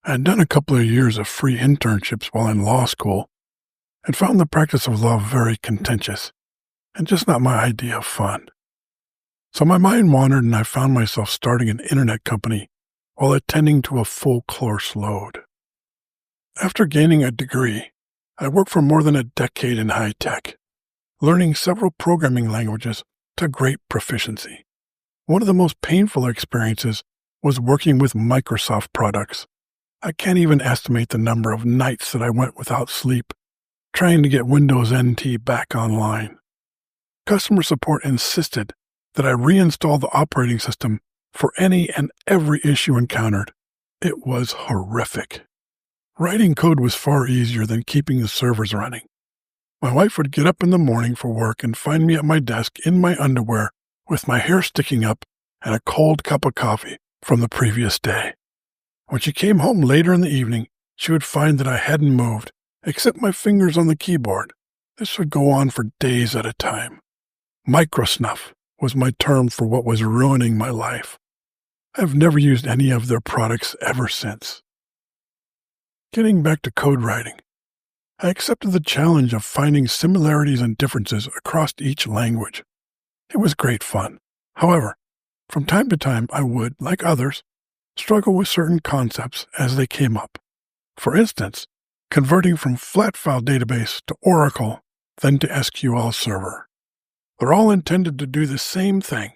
I had done a couple of years of free internships while in law school and found the practice of law very contentious and just not my idea of fun. So my mind wandered and I found myself starting an internet company while attending to a full course load. After gaining a degree, I worked for more than a decade in high tech, learning several programming languages to great proficiency. One of the most painful experiences was working with Microsoft products. I can't even estimate the number of nights that I went without sleep trying to get Windows NT back online. Customer support insisted that I reinstall the operating system for any and every issue encountered. It was horrific. Writing code was far easier than keeping the servers running. My wife would get up in the morning for work and find me at my desk in my underwear with my hair sticking up and a cold cup of coffee from the previous day. When she came home later in the evening, she would find that I hadn't moved, except my fingers on the keyboard. This would go on for days at a time. Microsnuff was my term for what was ruining my life. I've never used any of their products ever since. Getting back to code writing, I accepted the challenge of finding similarities and differences across each language. It was great fun. However, from time to time I would, like others, struggle with certain concepts as they came up. For instance, converting from flat file database to Oracle, then to SQL Server. They're all intended to do the same thing.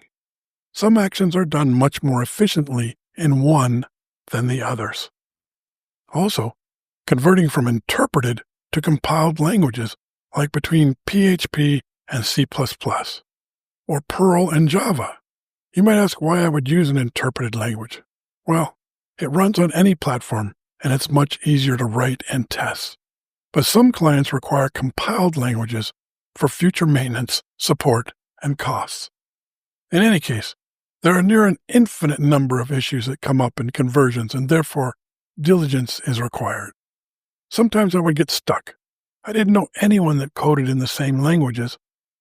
Some actions are done much more efficiently in one than the others. Also, converting from interpreted to compiled languages, like between PHP and C++, or Perl and Java. You might ask why I would use an interpreted language. Well, it runs on any platform, and it's much easier to write and test. But some clients require compiled languages for future maintenance, support, and costs. In any case, there are near an infinite number of issues that come up in conversions, and therefore, diligence is required. Sometimes I would get stuck. I didn't know anyone that coded in the same languages,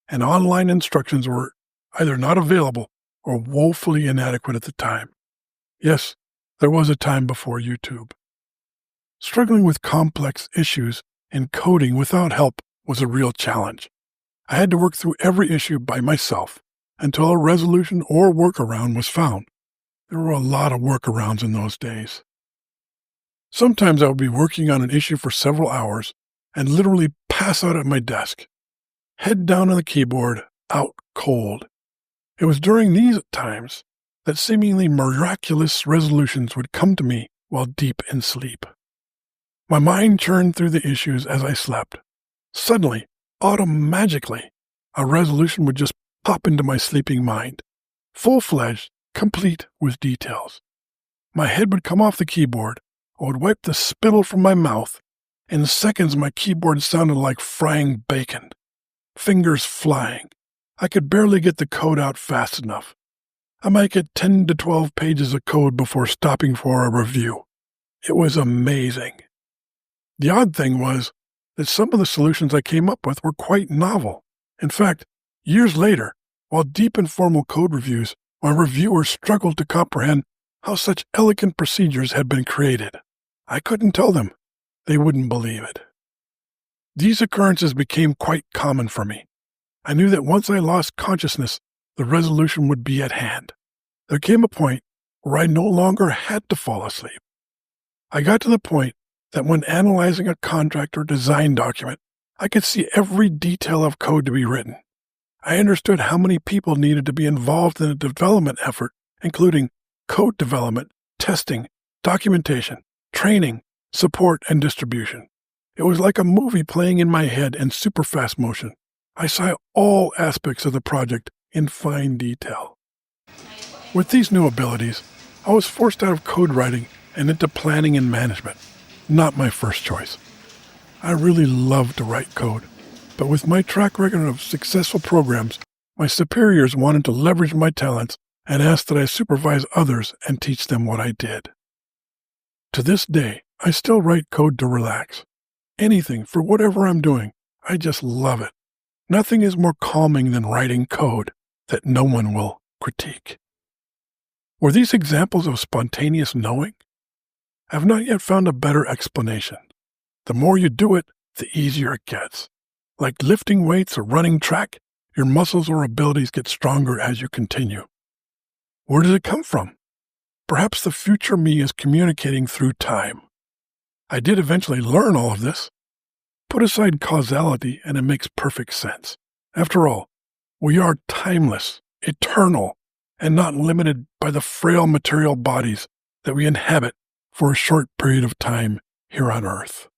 and online instructions were either not available or woefully inadequate at the time. Yes, there was a time before YouTube. Struggling with complex issues in coding without help was a real challenge. I had to work through every issue by myself until a resolution or workaround was found. There were a lot of workarounds in those days. Sometimes I would be working on an issue for several hours and literally pass out at my desk, head down on the keyboard, out cold. It was during these times that seemingly miraculous resolutions would come to me while deep in sleep. My mind churned through the issues as I slept. Suddenly, automatically, a resolution would just pop into my sleeping mind, full-fledged, complete with details. My head would come off the keyboard, I would wipe the spittle from my mouth. In seconds, my keyboard sounded like frying bacon. Fingers flying. I could barely get the code out fast enough. I might get 10 to 12 pages of code before stopping for a review. It was amazing. The odd thing was that some of the solutions I came up with were quite novel. In fact, years later, while deep in formal code reviews, my reviewers struggled to comprehend how such elegant procedures had been created. I couldn't tell them. They wouldn't believe it. These occurrences became quite common for me. I knew that once I lost consciousness, the resolution would be at hand. There came a point where I no longer had to fall asleep. I got to the point that when analyzing a contract or design document, I could see every detail of code to be written. I understood how many people needed to be involved in a development effort, including code development, testing, documentation, training, support, and distribution. It was like a movie playing in my head in super fast motion. I saw all aspects of the project in fine detail. With these new abilities, I was forced out of code writing and into planning and management. Not my first choice. I really love to write code, but with my track record of successful programs, my superiors wanted to leverage my talents and asked that I supervise others and teach them what I did. To this day, I still write code to relax. Anything for whatever I'm doing, I just love it. Nothing is more calming than writing code that no one will critique. Were these examples of spontaneous knowing? I have not yet found a better explanation. The more you do it, the easier it gets. Like lifting weights or running track, your muscles or abilities get stronger as you continue. Where does it come from? Perhaps the future me is communicating through time. I did eventually learn all of this. Put aside causality and it makes perfect sense. After all, we are timeless, eternal, and not limited by the frail material bodies that we inhabit for a short period of time here on Earth.